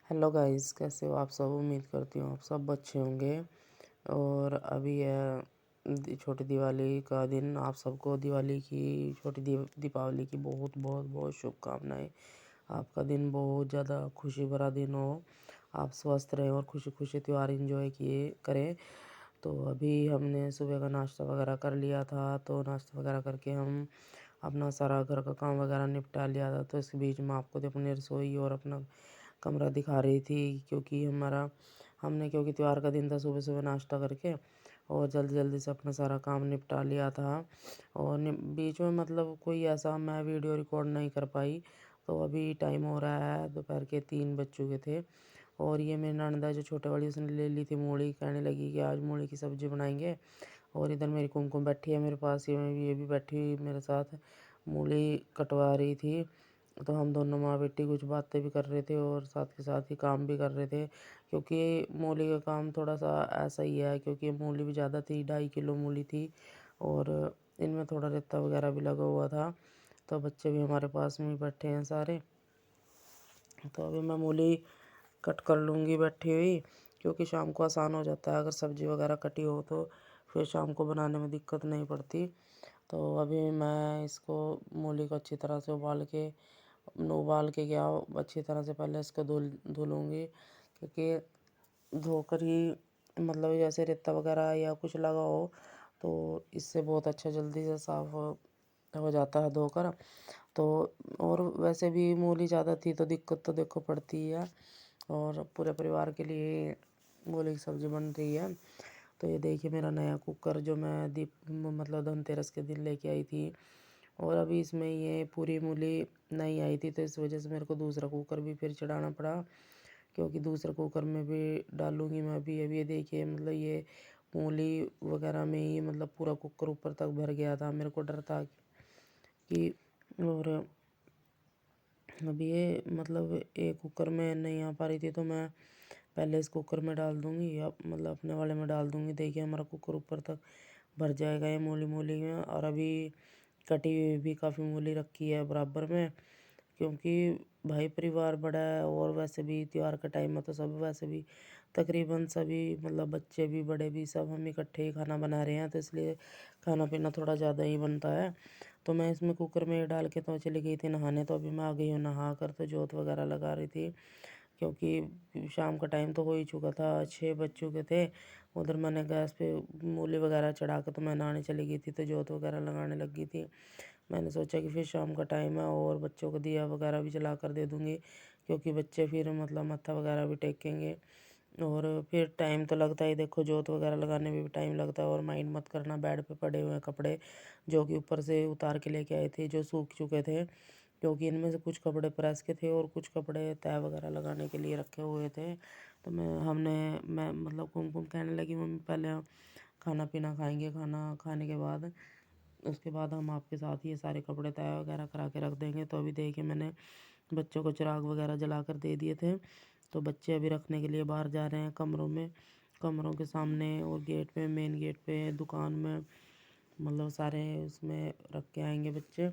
Hello guys, कैसे हो आप सब। उम्मीद करती हूँ आप सब अच्छे होंगे। और अभी है छोटी दिवाली का दिन। आप सबको दिवाली की दीपावली की बहुत बहुत बहुत शुभकामनाएं। आपका दिन बहुत ज़्यादा खुशी भरा दिन हो। आप स्वस्थ रहें और खुशी खुशी त्यौहार एंजॉय किए करें। तो अभी हमने सुबह का नाश्ता वगैरह कर लिया था। तो नाश्ता वगैरह करके हम अपना सारा घर का काम वगैरह निपटा लिया था। तो इस बीच में आपको तो अपनी रसोई और अपना कमरा दिखा रही थी, क्योंकि त्यौहार का दिन था। सुबह सुबह नाश्ता करके और जल्दी जल्दी से अपना सारा काम निपटा लिया था। और बीच में मतलब कोई ऐसा मैं वीडियो रिकॉर्ड नहीं कर पाई। तो अभी टाइम हो रहा है, दोपहर के 3 बज चुके थे। और ये मेरी ननद जो छोटे वाली, उसने ले ली थी मूली। कहने लगी कि आज मूली की सब्ज़ी बनाएंगे। और इधर मेरी कुमकुम बैठी है मेरे पास, ये भी बैठी हुई मेरे साथ मूली कटवा रही थी। तो हम दोनों माँ बेटी कुछ बातें भी कर रहे थे और साथ के साथ ही काम भी कर रहे थे। क्योंकि मूली का काम थोड़ा सा ऐसा ही है, क्योंकि मूली भी ज़्यादा थी, 2.5 किलो मूली थी। और इनमें थोड़ा रेता वगैरह भी लगा हुआ था। तो बच्चे भी हमारे पास में ही बैठे हैं सारे। तो अभी मैं मूली कट कर लूँगी बैठी हुई, क्योंकि शाम को आसान हो जाता है। अगर सब्ज़ी वगैरह कटी हो तो फिर शाम को बनाने में दिक्कत नहीं पड़ती। तो अभी मैं इसको मूली को अच्छी तरह से उबाल के क्या अच्छी तरह से पहले इसको धुलूँगी, क्योंकि धोकर ही मतलब जैसे रेता वगैरह या कुछ लगा हो तो इससे बहुत अच्छा जल्दी से साफ़ हो जाता है धोकर। तो और वैसे भी मूली ज़्यादा थी तो दिक्कत तो देखो पड़ती ही है। और पूरे परिवार के लिए मूली की सब्ज़ी बन रही है। तो ये देखिए मेरा नया कुकर जो मैं मतलब धनतेरस के दिन लेके आई थी। और अभी इसमें ये पूरी मूली नहीं आई थी, तो इस वजह से मेरे को दूसरा कुकर भी फिर चढ़ाना पड़ा। क्योंकि दूसरे कुकर में भी डालूँगी मैं भी। अभी ये देखिए मतलब ये मूली वगैरह में ही मतलब पूरा कुकर ऊपर तक भर गया था। मेरे को डर था कि और अभी ये मतलब एक कुकर में नहीं आ पा रही थी, तो मैं पहले इस कुकर में डाल दूँगी, अब मतलब अपने वाले में डाल दूँगी। देखिए हमारा कुकर ऊपर तक भर जाएगा ये मूली मूली में। और अभी कटी हुई भी काफ़ी मूली रखी है बराबर में, क्योंकि भाई परिवार बड़ा है। और वैसे भी त्योहार का टाइम है तो सब वैसे भी तकरीबन सभी मतलब बच्चे भी बड़े भी सब हम इकट्ठे ही खाना बना रहे हैं। तो इसलिए खाना पीना थोड़ा ज़्यादा ही बनता है। तो मैं इसमें कुकर में डाल के तो चली गई थी नहाने। तो अभी मैं आ गई हूँ नहा कर, तो जोत वगैरह लगा रही थी, क्योंकि शाम का टाइम तो हो ही चुका था, 6 बज चुके थे। उधर मैंने गैस पे मूली वगैरह चढ़ा कर तो मैं नहाने चली गई थी, तो जोत वगैरह लगाने लगी थी। मैंने सोचा कि फिर शाम का टाइम है और बच्चों को दिया वगैरह भी जला कर दे दूँगी, क्योंकि बच्चे फिर मतलब मत्था वगैरह भी टेकेंगे। और फिर टाइम तो लगता ही, देखो जोत वगैरह लगाने में भी टाइम लगता है। और माइंड मत करना, बेड पे पड़े हुए हैं कपड़े जो कि ऊपर से उतार के लेके आए थे, जो सूख चुके थे। क्योंकि इनमें से कुछ कपड़े प्रेस के थे और कुछ कपड़े तह वगैरह लगाने के लिए रखे हुए थे। तो मैं मतलब कुमकुम कहने लगी, मम्मी पहले हम खाना पीना खाएंगे, खाना खाने के बाद उसके बाद हम आपके साथ ये सारे कपड़े तय वगैरह करा के रख देंगे। तो अभी देखिए मैंने बच्चों को चिराग वगैरह जला कर दे दिए थे। तो बच्चे अभी रखने के लिए बाहर जा रहे हैं कमरों में, कमरों के सामने और गेट पे, मेन गेट पे, दुकान में, मतलब सारे उसमें रख के आएंगे बच्चे।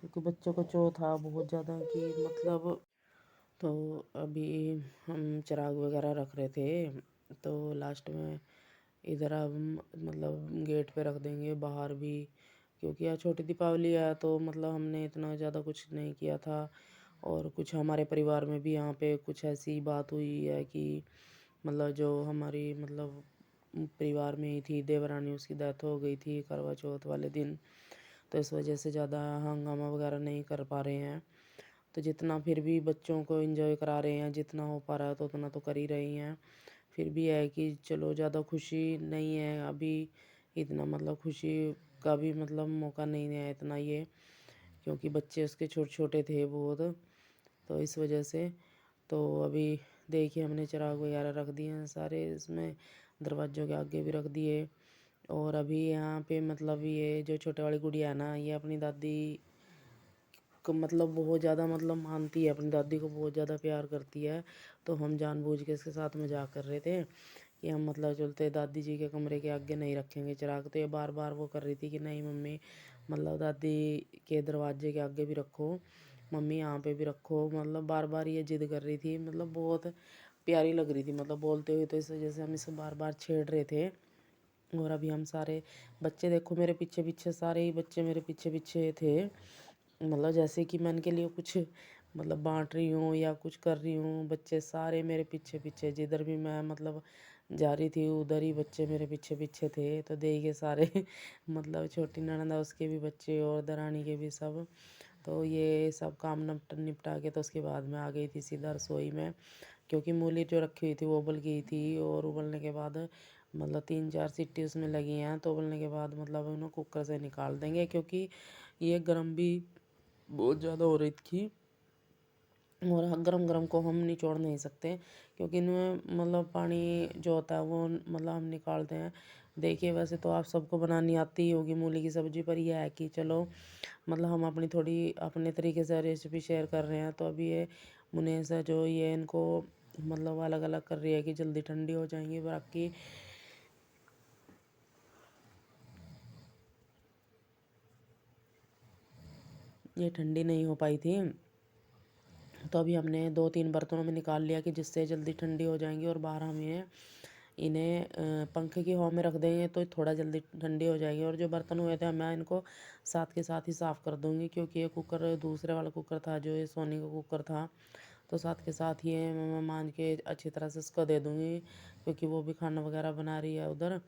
क्योंकि बच्चों को चो था बहुत ज़्यादा कि मतलब। तो अभी हम चिराग वगैरह रख रहे थे। तो लास्ट में इधर अब मतलब गेट पे रख देंगे, बाहर भी। क्योंकि यहाँ छोटी दीपावली है तो मतलब हमने इतना ज़्यादा कुछ नहीं किया था। और कुछ हमारे परिवार में भी यहाँ पे कुछ ऐसी बात हुई है कि मतलब जो हमारी मतलब परिवार में ही थी देवरानी, उसकी डेथ हो गई थी करवा चौथ वाले दिन। तो इस वजह से ज़्यादा हंगामा वगैरह नहीं कर पा रहे हैं। तो जितना फिर भी बच्चों को एंजॉय करा रहे हैं, जितना हो पा रहा है तो उतना तो कर ही रही हैं। फिर भी है कि चलो ज़्यादा खुशी नहीं है अभी, इतना मतलब खुशी का भी मतलब मौका नहीं है इतना ये, क्योंकि बच्चे उसके छोटे छोटे थे बहुत। तो इस वजह से तो अभी देखिए हमने चिराग वगैरह रख दिए हैं सारे इसमें, दरवाज़ों के आगे भी रख दिए। और अभी यहाँ पे मतलब ये जो छोटे वाली गुड़िया है ना, ये अपनी दादी को मतलब बहुत ज़्यादा मतलब मानती है, अपनी दादी को बहुत ज़्यादा प्यार करती है। तो हम जानबूझ के इसके साथ मजाक कर रहे थे कि हम मतलब चलते दादी जी के कमरे के आगे नहीं रखेंगे चिराग। तो ये बार बार वो कर रही थी कि नहीं मम्मी, मतलब दादी के दरवाजे के आगे भी रखो। मम्मी यहाँ पे भी रखो, मतलब बार बार ये जिद कर रही थी, मतलब बहुत प्यारी लग रही थी मतलब बोलते हुए, तो इस वजह से हम इसे बार बार छेड़ रहे थे। और अभी हम सारे बच्चे देखो मेरे पीछे पीछे, सारे ही बच्चे मेरे पीछे पीछे थे, मतलब जैसे कि मैं इनके लिए कुछ मतलब बांट रही हूँ या कुछ कर रही हूँ, बच्चे सारे मेरे पीछे पीछे, जिधर भी मैं मतलब जा रही थी उधर ही बच्चे मेरे पीछे पीछे थे। तो देखिए सारे मतलब छोटी ननद है उसके भी बच्चे और दरानी के भी सब। तो ये सब काम निपटा के तो उसके बाद मैं आ गई थी सीधा रसोई में, क्योंकि मूली जो रखी हुई थी वो उबल गई थी। और उबलने के बाद मतलब 3-4 सीटी उसमें लगी हैं, तो उबलने के बाद मतलब उन्हें कुकर से निकाल देंगे, क्योंकि ये गर्म भी बहुत ज़्यादा हो रही थी। और गरम गरम को हम निचोड़ नहीं सकते, क्योंकि इनमें मतलब पानी जो होता है वो मतलब हम निकालते हैं। देखिए वैसे तो आप सबको बनानी आती ही होगी मूली की सब्ज़ी, पर यह है कि चलो मतलब हम अपनी थोड़ी अपने तरीके से रेसिपी शेयर कर रहे हैं। तो अभी ये मुनेसा जो ये इनको मतलब अलग अलग कर रही है कि जल्दी ठंडी हो जाएंगी, बाकी ये ठंडी नहीं हो पाई थी। तो अभी हमने 2-3 बर्तनों में निकाल लिया कि जिससे जल्दी ठंडी हो जाएंगी, और बाहर हम इन्हें पंखे की हवा में रख देंगे तो थोड़ा जल्दी ठंडी हो जाएगी। और जो बर्तन हुए थे मैं इनको साथ के साथ ही साफ़ कर दूंगी, क्योंकि ये कुकर दूसरे वाला कुकर था जो ये सोनी का कुकर था, तो साथ के साथ ये मैं मान के अच्छी तरह से इसको दे दूँगी, क्योंकि वो भी खाना वगैरह बना रही है उधर,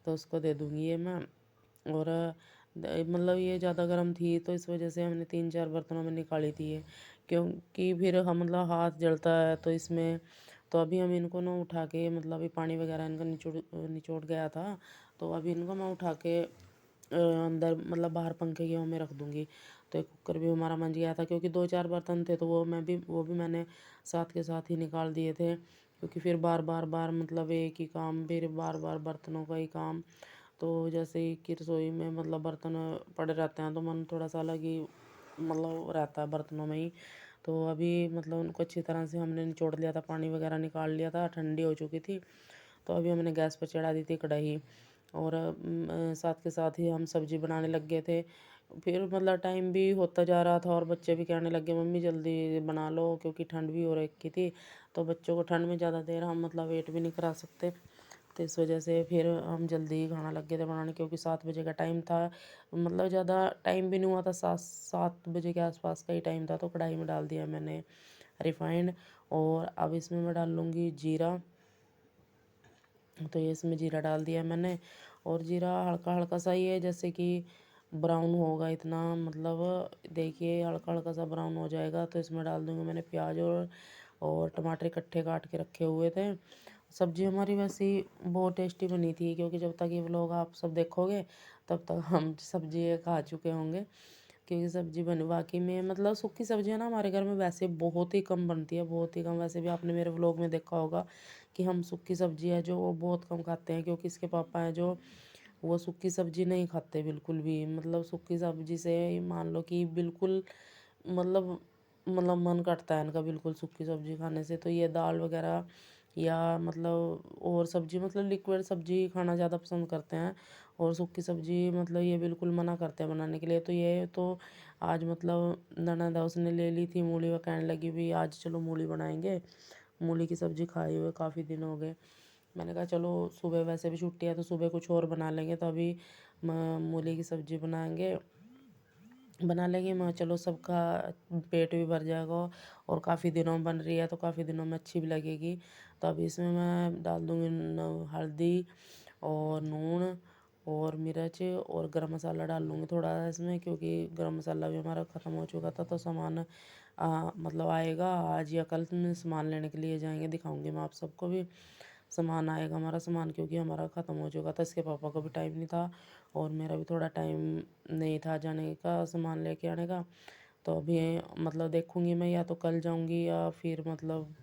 तो उसको दे दूँगी ये मैं। और मतलब ये ज़्यादा गर्म थी तो इस वजह से हमने 3-4 बर्तनों में निकाली थी ये, क्योंकि फिर हम मतलब हाथ जलता है तो इसमें। तो अभी हम इनको ना उठा के मतलब अभी पानी वगैरह इनका निचोड़ निचोड़ गया था, तो अभी इनको मैं उठा के अंदर मतलब बाहर पंखे की हवा में रख दूँगी। तो एक कुकर भी हमारा मंज गया था, क्योंकि 2-4 बर्तन थे तो वो भी मैंने साथ के साथ ही निकाल दिए थे, क्योंकि फिर बार मतलब एक ही काम, फिर बार बार बर्तनों का ही काम। तो जैसे ही कि रसोई में मतलब बर्तन पड़े रहते हैं तो मन थोड़ा सा अलग ही मतलब रहता है बर्तनों में ही। तो अभी मतलब उनको अच्छी तरह से हमने निचोड़ लिया था, पानी वगैरह निकाल लिया था, ठंडी हो चुकी थी। तो अभी हमने गैस पर चढ़ा दी थी कढ़ाई, और साथ के साथ ही हम सब्ज़ी बनाने लग गए थे। फिर मतलब टाइम भी होता जा रहा था और बच्चे भी कहने लग गए मम्मी जल्दी बना लो, क्योंकि ठंड भी हो रखी थी। तो बच्चों को ठंड में ज़्यादा देर हम मतलब वेट भी नहीं करा सकते, तो इस वजह से फिर हम जल्दी ही खाना लग गए थे बनाने, क्योंकि 7 बजे का टाइम था। मतलब ज़्यादा टाइम भी नहीं हुआ था, 7 बजे के आसपास का ही टाइम था। तो कढ़ाई में डाल दिया मैंने रिफाइंड, और अब इसमें मैं डाल लूँगी जीरा। तो ये इसमें जीरा डाल दिया मैंने, और जीरा हल्का हल्का सा ही है, जैसे कि ब्राउन होगा इतना, मतलब देखिए हल्का हल्का सा ब्राउन हो जाएगा तो इसमें डाल दूँगी मैंने प्याज और टमाटर इकट्ठे काट के रखे हुए थे। सब्ज़ी हमारी वैसे ही बहुत टेस्टी बनी थी, क्योंकि जब तक ये व्लॉग आप सब देखोगे तब तक हम सब्ज़ी ये खा चुके होंगे, क्योंकि सब्ज़ी बन वाकई में मतलब सूखी सब्ज़ियाँ ना हमारे घर में वैसे बहुत ही कम बनती है, बहुत ही कम। वैसे भी आपने मेरे व्लॉग में देखा होगा कि हम सूखी सब्ज़ी है जो वो बहुत कम खाते हैं, क्योंकि इसके पापा हैं जो वो सूखी सब्ज़ी नहीं खाते बिल्कुल भी। मतलब सूखी सब्ज़ी से मान लो कि बिल्कुल मतलब मन कटता है इनका बिल्कुल सूखी सब्ज़ी खाने से। तो ये दाल वगैरह या मतलब और सब्ज़ी मतलब लिक्विड सब्ज़ी खाना ज़्यादा पसंद करते हैं, और सूखी सब्ज़ी मतलब ये बिल्कुल मना करते हैं बनाने के लिए। तो ये तो आज मतलब ननद है उसने ले ली थी मूली, वो कहने लगी भी आज चलो मूली बनाएंगे, मूली की सब्ज़ी खाए हुए काफ़ी दिन हो गए। मैंने कहा चलो सुबह वैसे भी छुट्टी है तो सुबह कुछ और बना लेंगे, तो अभी मूली की सब्ज़ी बना लेंगे। मैं चलो सबका पेट भी भर जाएगा, और काफ़ी दिनों में बन रही है तो काफ़ी दिनों में अच्छी भी लगेगी। तो अब इसमें मैं डाल दूँगी हल्दी और नून और मिर्च और गरम मसाला डाल लूँगी थोड़ा इसमें, क्योंकि गरम मसाला भी हमारा ख़त्म हो चुका था। तो सामान मतलब आएगा आज या कल में सामान लेने के लिए जाएंगे, दिखाऊंगी मैं आप सबको भी सामान आएगा हमारा सामान, क्योंकि हमारा ख़त्म हो चुका था। इसके पापा को भी टाइम नहीं था और मेरा भी थोड़ा टाइम नहीं था जाने का सामान लेके आने का। तो अभी मतलब देखूँगी मैं, या तो कल जाऊँगी या फिर मतलब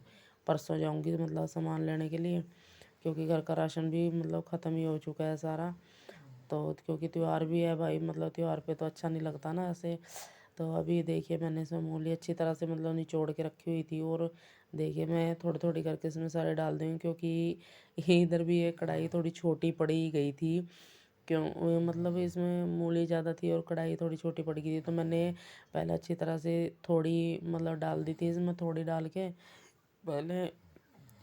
परसों जाऊँगी मतलब सामान लेने के लिए, क्योंकि घर का राशन भी मतलब ख़त्म ही हो चुका है सारा। तो क्योंकि त्यौहार भी है भाई, मतलब त्यौहार पे तो अच्छा नहीं लगता ना ऐसे। तो अभी देखिए मैंने इसमें मूली अच्छी तरह से मतलब निचोड़ के रखी हुई थी, और देखिए मैं थोड़ी थोड़ी करके इसमें सारे डाल दूँगी, क्योंकि इधर भी ये कढ़ाई थोड़ी छोटी पड़ी गई थी, मतलब इसमें मूली ज़्यादा थी और कढ़ाई थोड़ी छोटी पड़ गई थी, तो मैंने पहले अच्छी तरह से थोड़ी मतलब डाल दी थी इसमें, थोड़ी डाल के पहले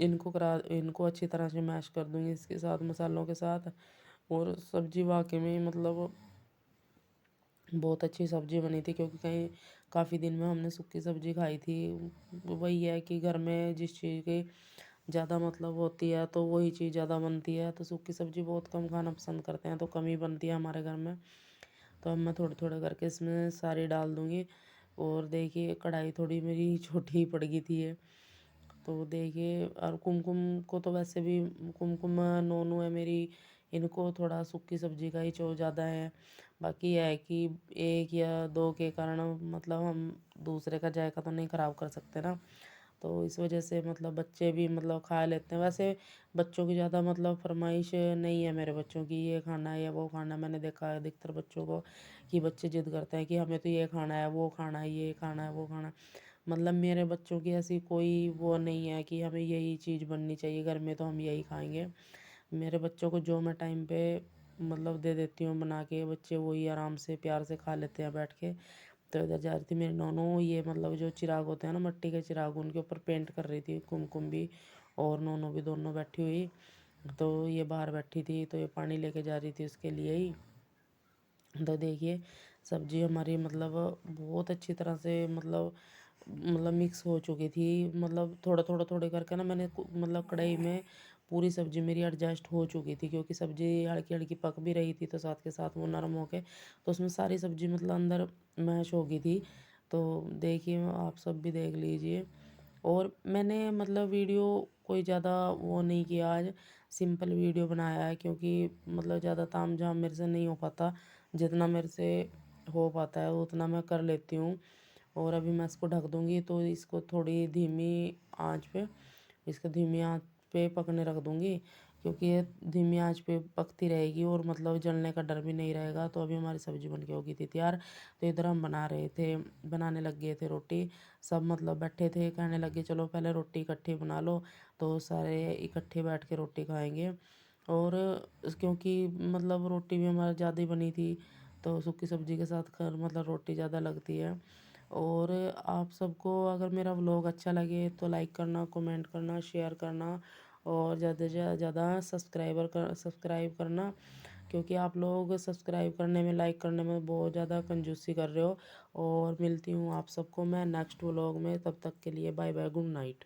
इनको अच्छी तरह से मैश कर दूँगी इसके साथ, मसालों के साथ। और सब्ज़ी वाक़ई में मतलब बहुत अच्छी सब्ज़ी बनी थी, क्योंकि कहीं काफ़ी दिन में हमने सूखी सब्ज़ी खाई थी। वही है कि घर में जिस चीज़ की ज़्यादा मतलब होती है तो वही चीज़ ज़्यादा बनती है, तो सूखी सब्ज़ी बहुत कम खाना पसंद करते हैं, तो कम ही बनती है हमारे घर में। तो अब मैं थोड़े-थोड़े करके इसमें सारी डाल दूँगी। और देखिए कढ़ाई थोड़ी मेरी छोटी ही पड़ गई थी ये। तो देखिए, और कुमकुम को तो वैसे भी कुमकुम नोनू है मेरी, इनको थोड़ा सूखी सब्ज़ी का ही चो ज़्यादा है। बाकी ये है कि 1 या 2 के कारण मतलब हम दूसरे का जायका तो नहीं ख़राब कर सकते ना। तो इस वजह से मतलब बच्चे भी मतलब खा लेते हैं। वैसे बच्चों की ज़्यादा मतलब फ़रमाइश नहीं है मेरे बच्चों की, ये खाना है या वो खाना है। मैंने देखा है अधिकतर बच्चों को कि बच्चे ज़िद करते हैं कि हमें तो ये खाना है, वो खाना है, ये खाना है, वो खाना है। मतलब मेरे बच्चों की ऐसी कोई वो नहीं है कि हमें यही चीज़ बननी चाहिए घर में तो हम यही खाएँगे। मेरे बच्चों को जो मैं टाइम पे मतलब दे देती हूँ बना के, बच्चे वही आराम से प्यार से खा लेते हैं बैठ के। तो इधर जा रही थी मेरी नोनू, ये मतलब जो चिराग होते हैं ना मिट्टी के चिराग, उनके ऊपर पेंट कर रही थी कुमकुम भी, और नोनू भी, दोनों बैठी हुई। तो ये बाहर बैठी थी तो ये पानी लेके जा रही थी उसके लिए ही। तो देखिए सब्ज़ी हमारी मतलब बहुत अच्छी तरह से मतलब मिक्स हो चुकी थी। मतलब थोड़ा करके ना मैंने मतलब कढ़ाई में पूरी सब्ज़ी मेरी एडजस्ट हो चुकी थी, क्योंकि सब्ज़ी हल्की-हल्की पक भी रही थी, तो साथ के साथ वो नरम हो के तो उसमें सारी सब्ज़ी मतलब अंदर मैश हो गई थी। तो देखिए आप सब भी देख लीजिए। और मैंने मतलब वीडियो कोई ज़्यादा वो नहीं किया आज, सिंपल वीडियो बनाया है, क्योंकि मतलब ज़्यादा तामझाम मेरे से नहीं हो पाता। जितना मेरे से हो पाता है उतना मैं कर लेती हूँ। और अभी मैं इसको ढक दूँगी, तो इसको थोड़ी धीमी आँच पे इसको धीमी आँच पे पकने रख दूँगी, क्योंकि ये धीमी आँच पे पकती रहेगी और मतलब जलने का डर भी नहीं रहेगा। तो अभी हमारी सब्ज़ी बन के हो गई थी तैयार। तो इधर हम बनाने लग गए थे रोटी। सब मतलब बैठे थे, कहने लगे चलो पहले रोटी इकट्ठी बना लो, तो सारे इकट्ठे बैठ के रोटी खाएँगे। और क्योंकि मतलब रोटी भी हमारी ज़्यादा ही बनी थी, तो सूखी सब्ज़ी के साथ खैर मतलब रोटी ज़्यादा लगती है। और आप सबको अगर मेरा व्लॉग अच्छा लगे तो लाइक करना, कमेंट करना, शेयर करना, और ज़्यादा से ज़्यादा सब्सक्राइब करना, क्योंकि आप लोग सब्सक्राइब करने में, लाइक करने में बहुत ज़्यादा कंजूसी कर रहे हो। और मिलती हूँ आप सबको मैं नेक्स्ट व्लॉग में, तब तक के लिए बाय बाय, गुड नाइट।